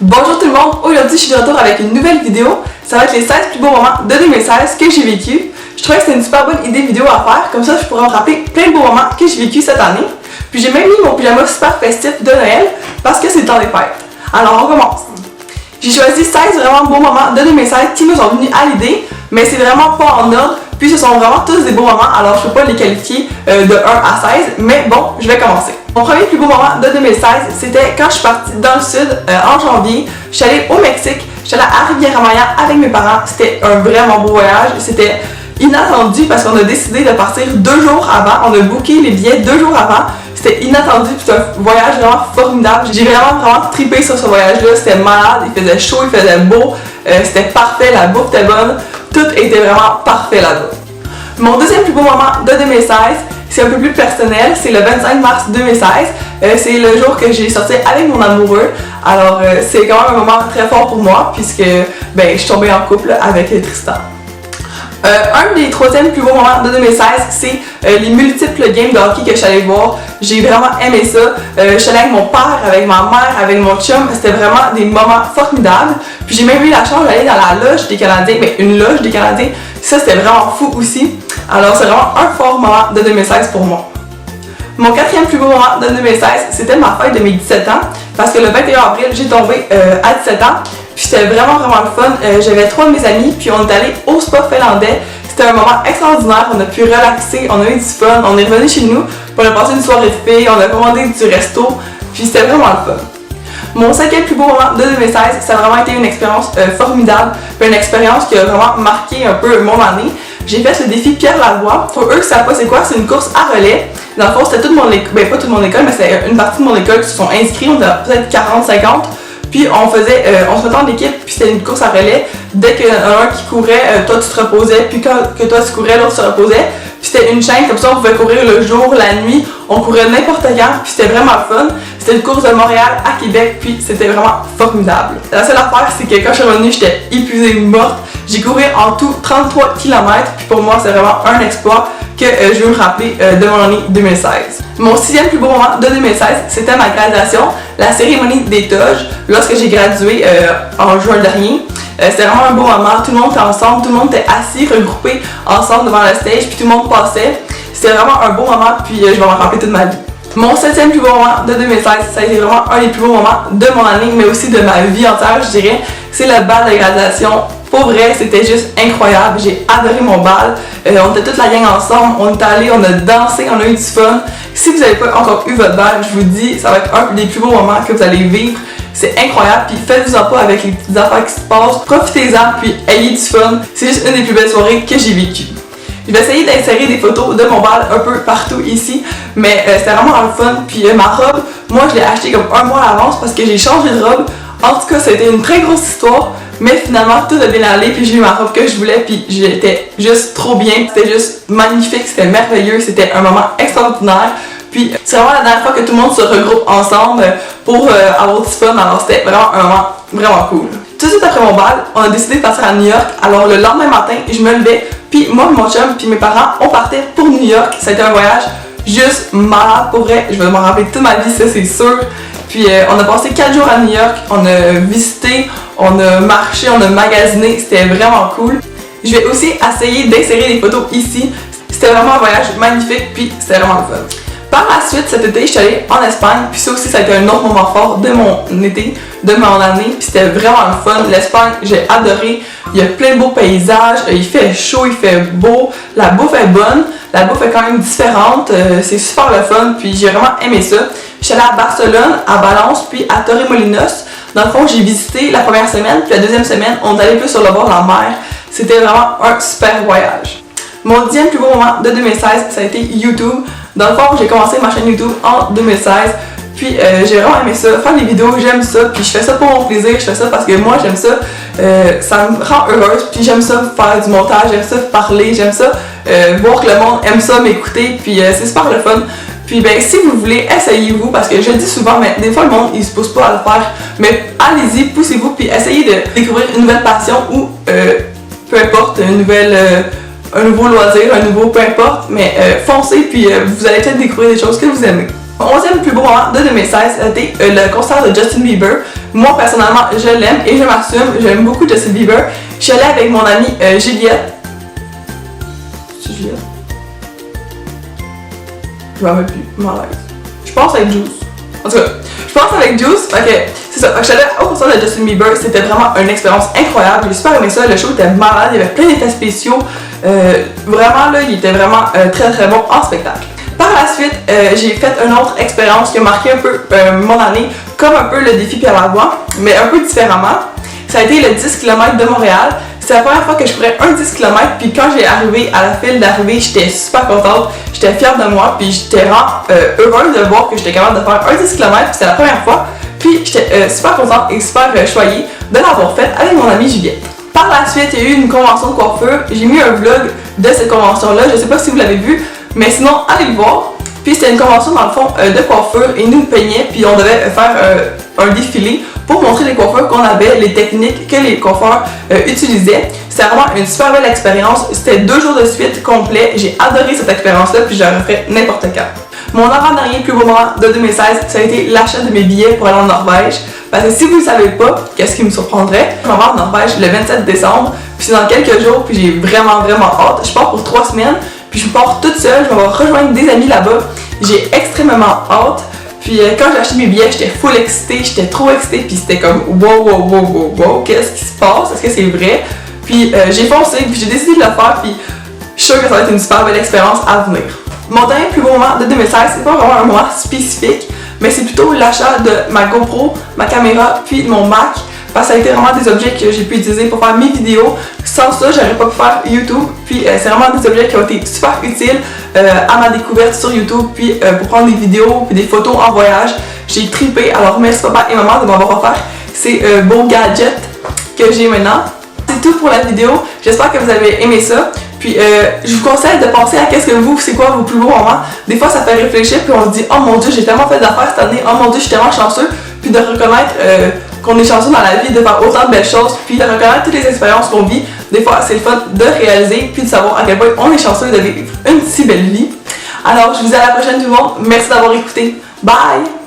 Bonjour tout le monde, aujourd'hui je suis de retour avec une nouvelle vidéo. Ça va être les 16 plus beaux moments de 2016 que j'ai vécu. Je trouvais que c'était une super bonne idée vidéo à faire, comme ça je pourrais me rappeler plein de beaux moments que j'ai vécu cette année. Puis j'ai même mis mon pyjama super festif de Noël parce que c'est le temps des fêtes. Alors on commence. J'ai choisi 16 vraiment beaux moments de 2016 qui me sont venus à l'idée, mais c'est vraiment pas en ordre, puis ce sont vraiment tous des beaux moments, alors je peux pas les qualifier de 1 à 16, mais bon, je vais commencer. Mon premier plus beau moment de 2016, c'était quand je suis partie dans le sud en janvier. Je suis allée au Mexique, je suis allée à Riviera-Maya avec mes parents. C'était un vraiment beau voyage. C'était inattendu parce qu'on a décidé de partir 2 jours avant. On a booké les billets 2 jours avant. C'était inattendu, puis c'était un voyage vraiment formidable. J'ai vraiment trippé sur ce voyage-là. C'était malade, il faisait chaud, il faisait beau. C'était parfait, la bouffe était bonne. Tout était vraiment parfait là-bas. Mon deuxième plus beau moment de 2016, c'est un peu plus personnel, c'est le 25 mars 2016. C'est le jour que j'ai sorti avec mon amoureux. Alors c'est quand même un moment très fort pour moi puisque je suis tombée en couple avec Tristan. Un des troisièmes plus beaux moments de 2016, c'est les multiples games de hockey que je suis allée voir. J'ai vraiment aimé ça. Je suis allée avec mon père, avec ma mère, avec mon chum. C'était vraiment des moments formidables. Puis j'ai même eu la chance d'aller dans la loge des Canadiens, une loge des Canadiens. Ça c'était vraiment fou aussi. Alors c'est vraiment un fort moment de 2016 pour moi. Mon quatrième plus beau moment de 2016, c'était ma fête de mes 17 ans. Parce que le 21 avril, j'ai tombé à 17 ans. Puis c'était vraiment le fun. J'avais 3 de mes amis, puis on est allé au spa finlandais. C'était un moment extraordinaire, on a pu relaxer, on a eu du fun, on est revenu chez nous, puis on a passé une soirée de filles, on a commandé du resto, puis c'était vraiment le fun. Mon cinquième plus beau moment de 2016, ça a vraiment été une expérience formidable, une expérience qui a vraiment marqué un peu mon année. J'ai fait le défi Pierre Lavoie. Pour eux qui ne savent pas c'est quoi, c'est une course à relais. Dans le fond, c'était toute mon école, pas toute mon école, mais c'était une partie de mon école qui se sont inscrits, on était peut-être 40-50. Puis on se mettait en équipe, puis c'était une course à relais. Dès qu'il y en a un qui courait, toi tu te reposais, puis quand que toi tu courais, l'autre se reposait. Puis c'était une chaîne, comme ça on pouvait courir le jour, la nuit, on courait n'importe quand, puis c'était vraiment fun. C'était une course de Montréal à Québec, puis c'était vraiment formidable. La seule affaire, c'est que quand je suis revenue, j'étais épuisée, morte. J'ai couru en tout 33 km, puis pour moi c'est vraiment un exploit que je veux me rappeler de mon année 2016. Mon 6e plus beau moment de 2016, c'était ma graduation, la cérémonie des toges, lorsque j'ai gradué en juin dernier. C'était vraiment un beau moment, tout le monde était ensemble, tout le monde était assis, regroupé ensemble devant le stage, puis tout le monde passait. C'était vraiment un beau moment, puis je vais m'en rappeler toute ma vie. Mon 7e plus beau moment de 2016, ça a été vraiment un des plus beaux moments de mon année, mais aussi de ma vie entière, je dirais. C'est le bal de graduation. Pour vrai, c'était juste incroyable. J'ai adoré mon bal. On était toute la gang ensemble, on est allés, on a dansé, on a eu du fun. Si vous n'avez pas encore eu votre bal, je vous dis, ça va être un des plus beaux moments que vous allez vivre. C'est incroyable, puis faites-vous-en pas avec les petites affaires qui se passent. Profitez-en, puis ayez du fun. C'est juste une des plus belles soirées que j'ai vécues. Je vais essayer d'insérer des photos de mon bal un peu partout ici, mais c'était vraiment le fun. Puis ma robe, moi je l'ai achetée comme 1 mois à l'avance parce que j'ai changé de robe. En tout cas, ça a été une très grosse histoire, mais finalement tout a bien allé, puis j'ai eu ma robe que je voulais, puis j'étais juste trop bien. C'était juste magnifique, c'était merveilleux, c'était un moment extraordinaire. Puis c'est vraiment la dernière fois que tout le monde se regroupe ensemble pour avoir du fun, alors c'était vraiment un moment vraiment cool. Tout de suite après mon bal, on a décidé de partir à New York. Alors le lendemain matin, je me levais, puis moi, mon chum, puis mes parents, on partait pour New York. Ça a été un voyage juste malade pour vrai. Je vais m'en rappeler toute ma vie, ça c'est sûr. Puis on a passé 4 jours à New York, on a visité, on a marché, on a magasiné, c'était vraiment cool. Je vais aussi essayer d'insérer des photos ici. C'était vraiment un voyage magnifique, puis c'était vraiment le fun. Par la suite, cet été, je suis allée en Espagne, puis ça aussi, ça a été un autre moment fort de mon été, de mon année, puis c'était vraiment le fun. L'Espagne, j'ai adoré. Il y a plein de beaux paysages, il fait chaud, il fait beau, la bouffe est bonne, la bouffe est quand même différente, c'est super le fun, puis j'ai vraiment aimé ça. Je suis allée à Barcelone, à Valence, puis à Torremolinos. Dans le fond, j'ai visité la première semaine, puis la deuxième semaine, on est allé plus sur le bord de la mer. C'était vraiment un super voyage. Mon 10e plus beau moment de 2016, ça a été YouTube. Dans le fond, j'ai commencé ma chaîne YouTube en 2016. Puis j'ai vraiment aimé ça, faire des vidéos, j'aime ça, puis je fais ça pour mon plaisir, je fais ça parce que moi j'aime ça, ça me rend heureuse, puis j'aime ça faire du montage, j'aime ça parler, j'aime ça voir que le monde aime ça m'écouter, puis c'est super le fun. Puis si vous voulez, essayez-vous, parce que je le dis souvent, mais des fois le monde il se pousse pas à le faire, mais allez-y, poussez-vous, puis essayez de découvrir une nouvelle passion ou peu importe, un nouveau loisir, un nouveau peu importe, mais foncez, puis vous allez peut-être découvrir des choses que vous aimez. Mon 11e plus beau moment de 2016 a été le concert de Justin Bieber. Moi, personnellement, je l'aime et je m'assume. J'aime beaucoup Justin Bieber. Je suis allée avec mon amie Juliette. C'est Juliette? Je m'en rappelle plus. Malaise. Je pense avec Juice. En tout cas, je pense avec Juice. Ok, c'est ça. Je suis allée au concert de Justin Bieber. C'était vraiment une expérience incroyable. J'ai super aimé ça. Le show était malade. Il y avait plein d'effets spéciaux. Vraiment, là, il était vraiment très très bon en spectacle. Par la suite, j'ai fait une autre expérience qui a marqué un peu mon année, comme un peu le défi Pierre Lavoie, mais un peu différemment. Ça a été le 10 km de Montréal. C'était la première fois que je courais un 10 km, puis quand j'ai arrivé à la file d'arrivée, j'étais super contente, j'étais fière de moi, puis j'étais vraiment heureuse de voir que j'étais capable de faire un 10 km, puis c'était la première fois. Puis j'étais super contente et super choyée de l'avoir faite avec mon amie Juliette. Par la suite, il y a eu une convention de coiffure. J'ai mis un vlog de cette convention-là. Je sais pas si vous l'avez vu, mais sinon, allez le voir. Puis c'était une convention dans le fond de coiffure et nous peignaient, puis on devait faire un défilé pour montrer les coiffeurs qu'on avait, les techniques que les coiffeurs utilisaient. C'était vraiment une super belle expérience. C'était 2 jours de suite complet. J'ai adoré cette expérience-là, puis je la referais n'importe quand. Mon avant-dernier plus beau moment de 2016, ça a été l'achat de mes billets pour aller en Norvège. Parce que si vous ne le savez pas, qu'est-ce qui me surprendrait? Je vais en Norvège le 27 décembre, puis c'est dans quelques jours, puis j'ai vraiment hâte. Je pars pour 3 semaines, puis je pars toute seule, je vais rejoindre des amis là-bas. J'ai extrêmement hâte. Puis quand j'ai acheté mes billets, j'étais full excitée, j'étais trop excitée, puis c'était comme wow, qu'est-ce qui se passe? Est-ce que c'est vrai? Puis j'ai foncé, puis j'ai décidé de le faire, puis je suis sûre que ça va être une super belle expérience à venir. Mon dernier plus beau moment de 2016, c'est pas vraiment un moment spécifique, mais c'est plutôt l'achat de ma GoPro, ma caméra, puis mon Mac. Parce que ça a été vraiment des objets que j'ai pu utiliser pour faire mes vidéos. Sans ça, j'aurais pas pu faire YouTube. Puis c'est vraiment des objets qui ont été super utiles à ma découverte sur YouTube. Puis pour prendre des vidéos, puis des photos en voyage. J'ai trippé. Alors merci papa et maman de m'avoir offert ces beaux gadgets que j'ai maintenant. C'est tout pour la vidéo. J'espère que vous avez aimé ça. Puis je vous conseille de penser à qu'est-ce que c'est quoi vos plus beaux moments. Des fois ça fait réfléchir puis on se dit oh mon dieu j'ai tellement fait d'affaires cette année, oh mon dieu je suis tellement chanceux. Puis de reconnaître qu'on est chanceux dans la vie, de faire autant de belles choses, puis de reconnaître toutes les expériences qu'on vit. Des fois c'est le fun de réaliser puis de savoir à quel point on est chanceux de vivre une si belle vie. Alors je vous dis à la prochaine tout le monde, merci d'avoir écouté, bye!